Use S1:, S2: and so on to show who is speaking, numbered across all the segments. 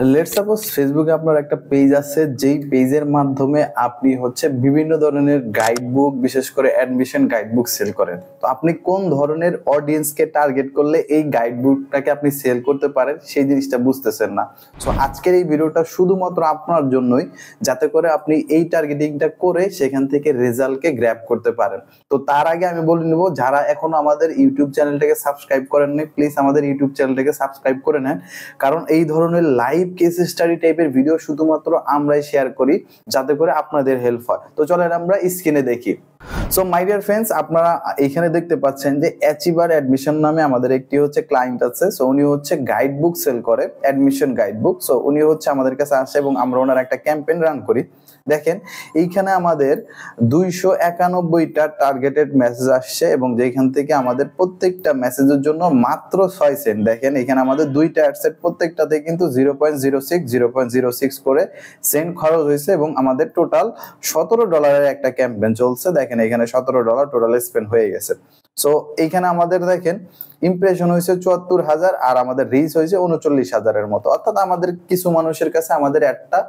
S1: Let's suppose ফেসবুকে আপনার একটা পেজ আছে, যেই পেজের মাধ্যমে আপনি বিভিন্ন ধরনের গাইড বুক, বিশেষ করে অ্যাডমিশন গাইড বুক সেল করেন। তো আপনি কোন ধরনের অডিয়েন্সকে টার্গেট করলে এই গাইড বুকটাকে আপনি সেল করতে পারেন সেই জিনিসটা বুঝতেছেন না। সো আজকের এই ভিডিওটা শুধুমাত্র আপনার জন্যই, যাতে করে আপনি এই টার্গেটিংটা করে সেখান থেকে রেজাল্টকে গ্র্যাব করতে পারেন। তো তার আগে আমি বলে নেব, যারা এখনো আমাদের ইউটিউব চ্যানেলটাকে সাবস্ক্রাইব করেননি, প্লিজ আমাদের ইউটিউব চ্যানেলটাকে সাবস্ক্রাইব করে নেন। কারণ এই ধরনের লাইভ কেস স্টাডি টাইপের ভিডিও শুধুমাত্র আমরাই শেয়ার করি, যাতে করে আপনাদের হেল্প হয়। তো চলেন আমরা স্ক্রিনে দেখি। সো মাই ডিয়ার ফ্রেন্ডস, আপনারা এখানে দেখতে পাচ্ছেন যে অ্যাচিভার অ্যাডমিশন নামে আমাদের একটি ক্লায়েন্ট আছে। সো উনি গাইড বুক সেল করে, অ্যাডমিশন গাইড বুক। সো উনি আমাদের কাছে আসে এবং আমরা ওনার একটা ক্যাম্পেইন রান করি। দেখেন এইখানে আমাদের 291টা টার্গেটেড মেসেজ আসছে এবং যেখান থেকে আমাদের প্রত্যেকটা মেসেজের জন্য মাত্র 6 সেন্ট। দেখেন এখানে আমাদের দুইটা অ্যাডসেট, প্রত্যেকটাতে কিন্তু 0.06 করে সেন্ট খরচ হয়েছে এবং আমাদের টোটাল $17 একটা ক্যাম্পেইন চলছে। দেখেন এখানে $17 টোটাল স্পেন্ড হয়ে গেছে। সো এইখানে আমাদের দেখেন ইমপ্রেশন হয়েছে 74,000 আর আমাদের রিচ হয়েছে 39,000-এর মতো। অর্থাৎ আমাদের কিছু মানুষের কাছে আমাদের একটা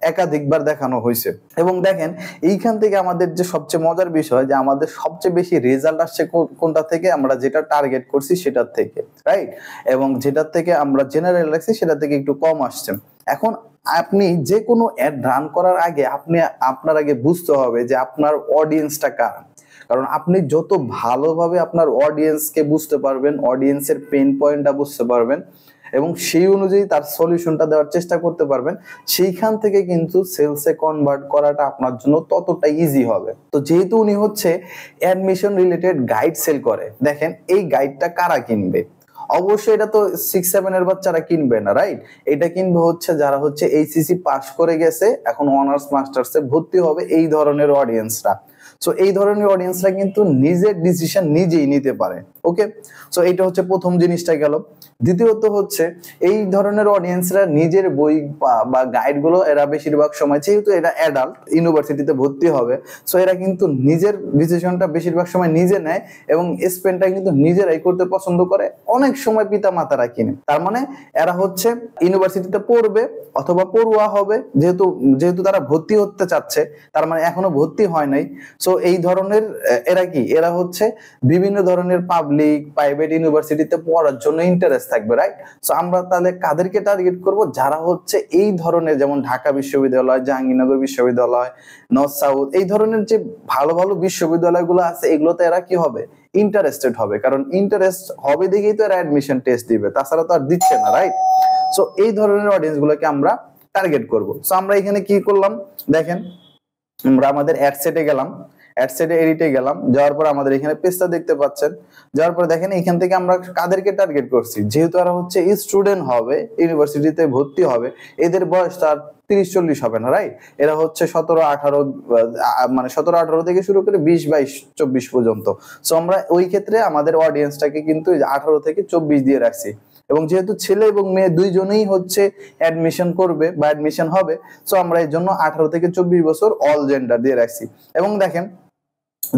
S1: একাধিকবার দেখানো হয়েছে। এবং দেখেন এইখান থেকে আমাদের যে সবচেয়ে মজার বিষয়, যে আমাদের সবচেয়ে বেশি রেজাল্ট আসছে কোনটা থেকে, আমরা যেটা টার্গেট করছি সেটার থেকে, রাইট? এবং যেটার থেকে আমরা জেনারেল রাখছি সেটা থেকে একটু কম আসছে। এখন আপনি যে কোনো অ্যাড রান করার আগে আপনার আগে বুঝতে হবে যে আপনার অডিয়েন্সটা কারা। কারণ আপনি যত ভালোভাবে আপনার অডিয়েন্সকে বুঝতে পারবেন, অডিয়েন্সের পেইন পয়েন্টটা বুঝতে পারবেন এবং সেই অনুযায়ী তার সলিউশনটা দেওয়ার চেষ্টা করতে পারবেন, সেইখান থেকে কিন্তু সেলসে কনভার্ট করাটা আপনার জন্য ততটা ইজি হবে। তো যেহেতু উনি অ্যাডমিশন রিলেটেড গাইড সেল করে, দেখেন এই গাইডটা কারা কিনবে? অবশ্যই এটা তো 6-7 এর বাচ্চারা কিনবে না, রাইট? এটা কিনবে যারা এইচএসসি পাস করে গেছে, এখন অনার্স মাস্টার্সে ভর্তি হবে, এই ধরনের অডিয়েন্সরা। সো এই ধরনের অডিয়েন্সরা কিন্তু নিজের ডিসিশন নিজেই নিতে পারে। ওকে, সো এটা প্রথম জিনিসটা গেল। দ্বিতীয়ত এই ধরনের অডিয়েন্সরা নিজের বই বা গাইড গুলো, এরা বেশিরভাগ সময়, যেহেতু এরা অ্যাডাল্ট, ইউনিভার্সিটিতে ভর্তি হবে, সো এরা কিন্তু নিজের ডিসিশনটা বেশিরভাগ সময় নিজে নেয় এবং স্পেন্ডটা কিন্তু নিজেরাই করতে পছন্দ করে। অনেক সময় পিতা মাতারা কিনে। তার মানে এরা ইউনিভার্সিটিতে পড়বে অথবা পড়ুয়া হবে, যেহেতু তারা ভর্তি হতে চাচ্ছে, তার মানে এখনো ভর্তি হয় নাই। সো এই ধরনের এরা বিভিন্ন ধরনের পাবলিক, প্রাইভেট ইউনিভার্সিটিতে পড়ার জন্য ইন্টারেস্ট থাকবে, রাইট? সো আমরা তাহলে কাদেরকে টার্গেট করব? যারা এই ধরনের, যেমন ঢাকা বিশ্ববিদ্যালয়, জাহাঙ্গীরনগর বিশ্ববিদ্যালয়, নর্থ সাউথ, এই ধরনের যে ভালো ভালো বিশ্ববিদ্যালয়গুলো আছে, এগুলোতে এরা কি হবে? ইন্টারেস্টেড হবে। কারণ ইন্টারেস্ট হবে দেখেই তো এরা অ্যাডমিশন টেস্ট দিবে, তাছাড়া তো আর দিচ্ছে না, রাইট? সো এই ধরনের অডিয়েন্স গুলোকে আমরা টার্গেট করব। সো আমরা এখানে কি করলাম, দেখেন আমরা আমাদের অ্যাড সেটে গেলাম, অ্যাড সেটে এডিটে গেলাম, যাওয়ার পর আমাদের এখানে পেজটা দেখতে পাচ্ছেন। যাওয়ার পর দেখেন এখান থেকে আমরা কাদেরকে টার্গেট করছি, যেহেতু এরা স্টুডেন্ট হবে, ইউনিভার্সিটিতে ভর্তি হবে, এদের বয়স তার 30-40 হবে না, রাইট? এরা 17-18, মানে 17-18 থেকে শুরু করে 20-22-24 পর্যন্ত। সো আমরা ওই ক্ষেত্রে আমাদের অডিয়েন্সটাকে কিন্তু 18 থেকে 24 দিয়ে রাখছি। এবং যেহেতু ছেলে এবং মেয়ে দুইজনেই অ্যাডমিশন করবে বা অ্যাডমিশন হবে, সো আমরা এর জন্য 18 থেকে 24 বছর অল জেন্ডার দিয়ে রাখছি। এবং দেখেন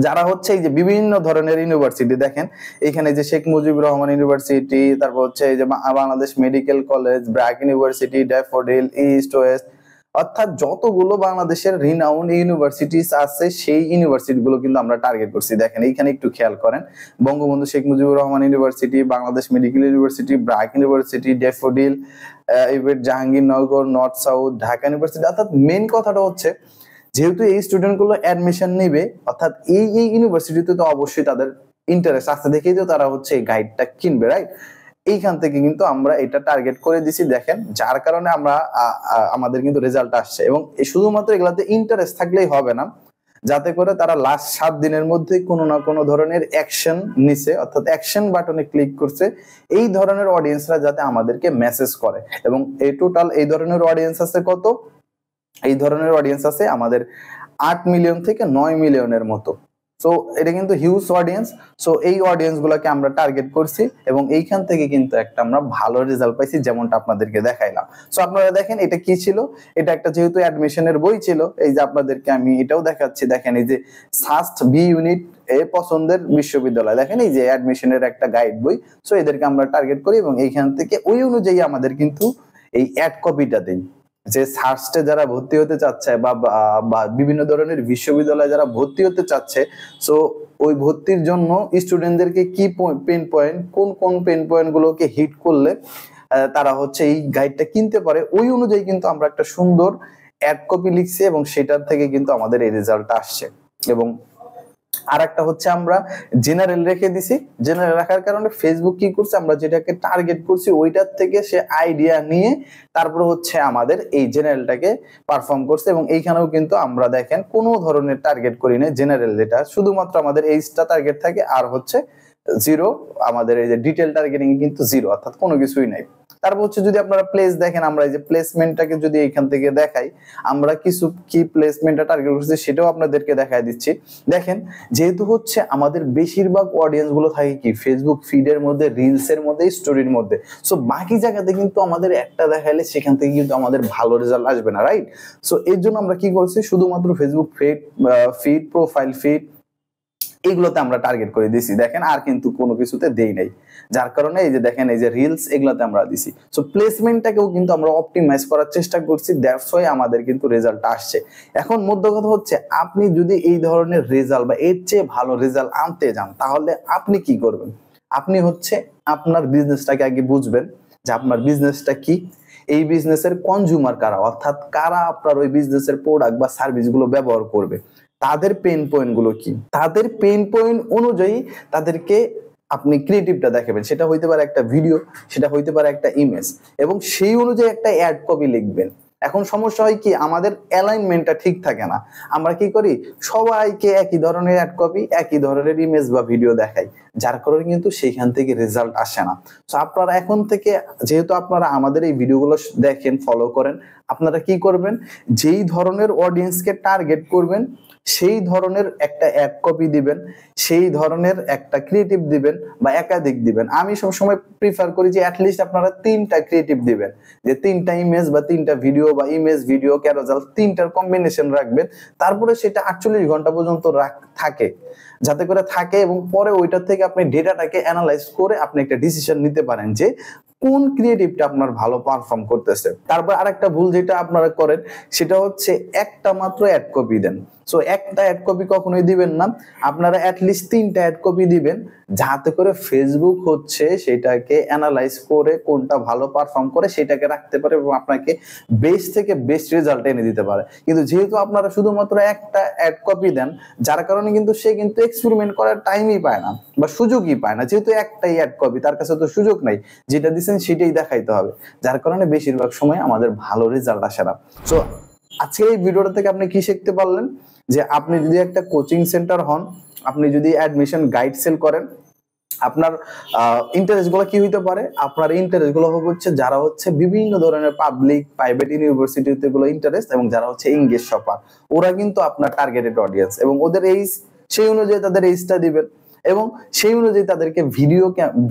S1: যারা এই যে বিভিন্ন ধরনের ইউনিভার্সিটি, দেখেন এখানে যে শেখ মুজিবুর রহমান ইউনিভার্সিটি, তারপর এই যে Bangladesh medical college, BRAC university, daffodil, east West, অর্থাৎ যতগুলো বাংলাদেশের রিনাউন্ড ইউনিভার্সিটিস আছে, সেই ইউনিভার্সিটি গুলো কিন্তু আমরা টার্গেট করছি। দেখেন এইখানে একটু খেয়াল করেন, Bangabandhu Sheikh Mujibur Rahman university, Bangladesh medical university, BRAC university, daffodil, Jahangirnagar, north south, Dhaka university. অর্থাৎ মেইন কথাটা যেহেতু এই স্টুডেন্ট গুলো অ্যাডমিশন নিবে, অর্থাৎ এই ইউনিভার্সিটিতে তো অবশ্যই তাদের ইন্টারেস্ট আছে দেখেই তো তারা এই গাইডটা কিনবে, রাইট? এইখান থেকে কিন্তু আমরা এটা টার্গেট করে দিছি, দেখেন, যার কারণে আমরা আমাদের কিন্তু রেজাল্ট আসছে। এবং শুধুমাত্র এগুলাতে ইন্টারেস্ট থাকলেই হবে না, যাতে করে তারা লাস্ট 7 দিনের মধ্যে কোনো না কোনো ধরনের অ্যাকশন নিছে, অর্থাৎ অ্যাকশন বাটনে ক্লিক করছে। এই ধরনের অডিয়েন্সরা যাতে আমাদেরকে মেসেজ করে। এবং এই টোটাল এই ধরনের অডিয়েন্স আছে কত? এই ধরনের অডিয়েন্স আছে আমাদের 8 মিলিয়ন থেকে 9 মিলিয়নের মতো। সো এটা কিন্তু হিউজ অডিয়েন্স। সো এই অডিয়েন্স গুলাকে আমরা টার্গেট করছি এবং এইখান থেকে কিন্তু একটা আমরা ভালো রেজাল্ট পাইছি, যেমনটা আপনাদেরকে দেখাইলাম। সো আপনারা দেখেন এটা কি ছিল, এটা একটা যেহেতু অ্যাডমিশনের বই ছিল, এই যে আপনাদেরকে আমি এটাও দেখাচ্ছি, দেখেন এই যে সাস্ট বি ইউনিট এ পছন্দের বিশ্ববিদ্যালয়, দেখেন এই যে অ্যাডমিশনের একটা গাইড বই। সো এদেরকে আমরা টার্গেট করি এবং এইখান থেকে ওই অনুযায়ী আমাদের কিন্তু এই অ্যাড কপিটা দেই, যে সার্চে যারা ভর্তি হতে চাচ্ছে বা বিভিন্ন ধরনের বিশ্ববিদ্যালয়ে যারা ভর্তি হতে চাচ্ছে, সো ওই ভর্তির জন্য স্টুডেন্টদেরকে কি পেন পয়েন্ট, কোন কোন পেন পয়েন্ট গুলোকে হিট করলে তারা হচ্ছে এই গাইডটা কিনতে পারে, ওই অনুযায়ী কিন্তু আমরা একটা সুন্দর অ্যাড কপি লিখছি এবং সেটার থেকে কিন্তু আমাদের এই রেজাল্টটা আসছে। এবং আর একটা হচ্ছে আমরা জেনারেল রেখে দিছি, জেনারেল রাখার কারণে ফেসবুক কি করছে, আমরা যেটাকে টার্গেট করছি ওইটার থেকে সে আইডিয়া নিয়ে তারপর হচ্ছে আমাদের এই জেনারেলটাকে পারফর্ম করছে। এবং এইখানেও কিন্তু আমরা দেখেন কোনো ধরনের টার্গেট করি না, জেনারেল যেটা শুধুমাত্র আমাদের এইটা টার্গেট থাকে, আর হচ্ছে জিরো আমাদের এই যে ডিটেল টার্গেটিং কিন্তু জিরো, অর্থাৎ কোনো কিছুই নাই। তারপর হচ্ছে যদি আপনারা প্লেস দেখেন, আমরা এই যে প্লেসমেন্টটাকে যদি এখান থেকে দেখাই, আমরা কিছু কি প্লেসমেন্টটা টার্গেট করছি সেটাও আপনাদেরকে দেখায় দিচ্ছি। দেখেন যেহেতু হচ্ছে আমাদের বেশিরভাগ অডিয়েন্স গুলো থাকে কি ফেসবুক ফিডের মধ্যে, রিলস এর মধ্যে, স্টোরির মধ্যে, সো বাকি জায়গাতে কিন্তু আমাদের একটা দেখাইলে সেখান থেকে কিন্তু আমাদের ভালো রেজাল্ট আসবে না, রাইট? সো এর জন্য আমরা কি করছি, শুধুমাত্র ফেসবুক ফিড, প্রোফাইল ফিড এগুলোতে আমরা টার্গেট করে দিছি, দেখেন আর কিন্তু কোনো কিছুতে দেই নাই, যার কারণে এই যে দেখেন এই যে রিলস এগুলোতে আমরা দিছি। সো প্লেসমেন্টটাকেও কিন্তু আমরা অপটিমাইজ করার চেষ্টা করছি, দ্যাটস ওয়াই আমাদের কিন্তু রেজাল্ট আসছে। এখন মধ্য কথা হচ্ছে আপনি যদি এই ধরনের রেজাল্ট বা এর চেয়ে ভালো রেজাল্ট আনতে যান তাহলে আপনি কি করবেন? আপনি হচ্ছে আপনার বিজনেসটাকে আগে বুঝবেন যে আপনার বিজনেসটা কি, এই বিজনেসের কনজিউমার কারা, অর্থাৎ কারা আপনার ওই বিজনেসের প্রোডাক্ট বা সার্ভিস গুলো ব্যবহার করবে, তাদের পেইন পয়েন্ট গুলো কি, তাদের পেইন পয়েন্ট অনুযায়ী তাদেরকে আপনি ক্রিয়েটিভটা দেখাবেন। সেটা হইতে পারে একটা ভিডিও, সেটা হইতে পারে একটা ইমেজ, এবং সেই অনুযায়ী একটা অ্যাড কপি লিখবেন। এখন সমস্যা হয় কি, আমাদের অ্যালাইনমেন্টটা ঠিক থাকে না, আমরা কি করি সবাইকে একই ধরনের অ্যাড কপি, একই ধরনের ইমেজ বা ভিডিও দেখাই, যার কারণে কিন্তু সেইখান থেকে রেজাল্ট আসে না। তো আপনারা এখন থেকে, যেহেতু আপনারা আমাদের এই ভিডিওগুলো দেখেন, ফলো করেন, আপনারা কি করবেন, যেই ধরনের অডিয়েন্সকে টার্গেট করবেন সেই ধরনের একটা অ্যাড কপি দিবেন, সেই ধরনের একটা ক্রিয়েটিভ দিবেন বা একাধিক দিবেন। আমি সবসময় প্রিফার করি যে অ্যাটলিস্ট আপনারা 3টা ক্রিয়েটিভ দিবেন, যে 3টা ইমেজ বা 3টা ভিডিও বা ইমেজ ভিডিও ক্যারোজাল 3টার কম্বিনেশন রাখবেন, তারপরে সেটা 48 ঘন্টা পর্যন্ত থাকে, যাতে করে থাকে, এবং পরে ওইটার থেকে আপনি ডেটাটাকে অ্যানালাইজ করে আপনি একটা ডিসিশন নিতে পারেন যে কোন ক্রিয়েটিভটা আপনার ভালো পারফর্ম করতেছে। তারপর আরেকটা ভুল যেটা আপনারা করেন সেটা হচ্ছে একটা মাত্র অ্যাড কপি দেন। সো একটা অ্যাড কপি কখনোই দিবেন না, আপনারা অ্যাটলিস্ট 3টা অ্যাড কপি দিবেন, যাতে করে ফেসবুক হচ্ছে সেটাকে অ্যানালাইজ করে কোনটা ভালো পারফর্ম করে সেটাকে রাখতে পারে এবং আপনাকে বেস্ট থেকে বেস্ট রেজাল্ট এনে দিতে পারে। কিন্তু যেহেতু আপনারা শুধুমাত্র একটা অ্যাড কপি দেন, যার কারণে কিন্তু সে কিন্তু এক্সপেরিমেন্ট করার টাইমই পায় না বা সুযোগই পায় না, যেহেতু একটাই অ্যাড কপি, তার কাছে তো সুযোগ নাই, যেটা দিচ্ছেন সেটাই দেখাইতে হবে, যার কারণে বেশিরভাগ সময় আমাদের ভালো রেজাল্ট আসে না। সো আজকের এই ভিডিওটা থেকে আপনি কি শিখতে পারলেন, যে আপনি যদি একটা কোচিং সেন্টার হন, আপনি যদি অ্যাডমিশন গাইড সেল করেন, আপনার ইন্টারেস্ট গুলো কি হইতে পারে, আপনার ইন্টারেস্ট গুলো হচ্ছে যারা হচ্ছে বিভিন্ন ধরনের পাবলিক প্রাইভেট ইউনিভার্সিটিতে গুলো ইন্টারেস্ট, এবং যারা হচ্ছে এঙ্গেজ শপার, ওরা কিন্তু আপনার টার্গেটেড অডিয়েন্স, এবং ওদের এইজ সেই অনুযায়ী তাদের এইজটা দিবেন, এবং সেই অনুযায়ী তাদেরকে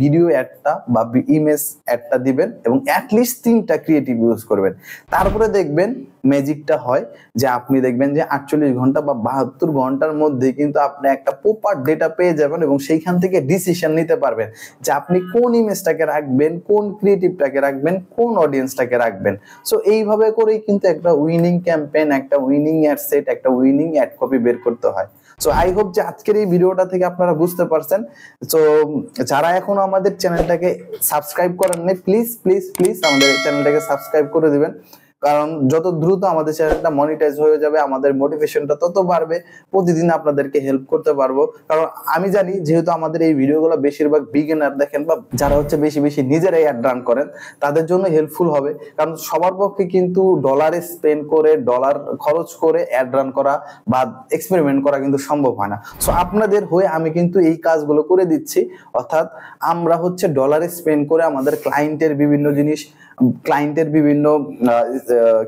S1: ভিডিও অ্যাডটা বা ইমেজ অ্যাডটা দিবেন, এবং অ্যাটলিস্ট 3টা ক্রিয়েটিভ ইউজ করবেন। তারপরে দেখবেন ম্যাজিকটা হয় যে আপনি দেখবেন যে 48 ঘন্টা বা 72 ঘন্টার মধ্যে কিন্তু আপনি একটা প্রপার ডেটা পেয়ে যাবেন, এবং সেইখান থেকে ডিসিশন নিতে পারবেন যে আপনি কোন ইমেজটাকে রাখবেন, কোন ক্রিয়েটিভটাকে রাখবেন, কোন অডিয়েন্সটাকে রাখবেন। সো এইভাবে করেই কিন্তু একটা উইনিং ক্যাম্পেইন, একটা উইনিং অ্যাড সেট, একটা উইনিং অ্যাড কপি বের করতে হয়। সো আই হোপ যে আজকের এই ভিডিওটা থেকে আপনারা বুঝতে পারছেন। সো যারা এখনো আমাদের চ্যানেলটাকে সাবস্ক্রাইব করেন নাই, প্লিজ প্লিজ প্লিজ আমাদের চ্যানেলটাকে সাবস্ক্রাইব করে দিবেন, কারণ যত দ্রুত আমাদের চ্যানেলটা মনিটাইজ হয়ে যাবে আমাদের মোটিভেশনটা তত বাড়বে, প্রতিদিন আপনাদেরকে হেল্প করতে পারবো। কারণ আমি জানি যেহেতু আমাদের এই ভিডিওগুলো বেশিরভাগ বিগিনার দেখেন বা যারা হচ্ছে বেশি বেশি নিজেরাই অ্যাড রান করেন, তাদের জন্য হেল্পফুল হবে। কারণ সবার পক্ষে কিন্তু ডলারে স্পেন্ড করে, ডলার খরচ করে অ্যাড রান করা বা এক্সপেরিমেন্ট করা কিন্তু সম্ভব হয় না। সো আপনাদের হয়ে আমি কিন্তু এই কাজগুলো করে দিচ্ছি, অর্থাৎ আমরা হচ্ছে ডলারে স্পেন্ড করে আমাদের ক্লায়েন্টের বিভিন্ন জিনিস, ক্লায়েন্টের বিভিন্ন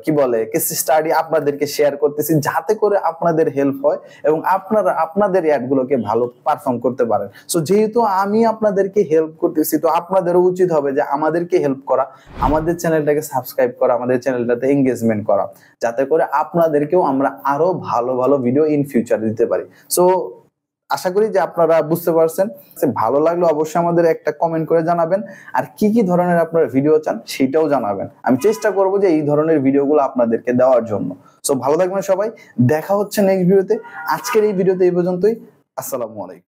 S1: কি বলে কেস স্টাডি আপনাদেরকে শেয়ার করতেছি, যাতে করে আপনাদের হেল্প হয় এবং আপনারা আপনাদের অ্যাড গুলোকে ভালো পারফর্ম করতে পারেন। সো যেহেতু আমি আপনাদেরকে হেল্প করতেছি, তো আপনাদেরও উচিত হবে যে আমাদেরকে হেল্প করা, আমাদের চ্যানেলটাকে সাবস্ক্রাইব করা, আমাদের চ্যানেলটাতে এঙ্গেজমেন্ট করা, যাতে করে আপনাদেরকেও আমরা আরো ভালো ভালো ভিডিও ইন ফিউচার দিতে পারি। সো আশা করি যে আপনারা বুঝতে পারছেন। ভালো লাগলে অবশ্যই আমাদের একটা কমেন্ট করে জানাবেন, আর কি কি ধরনের আপনারা ভিডিও চান সেটাও জানাবেন। আমি চেষ্টা করব যে এই ধরনের ভিডিওগুলো আপনাদেরকে দেওয়ার জন্য। সো ভালো থাকবেন সবাই, দেখা হচ্ছে নেক্সট ভিডিওতে। আজকের এই ভিডিওতে এই পর্যন্তই। আসসালামু আলাইকুম।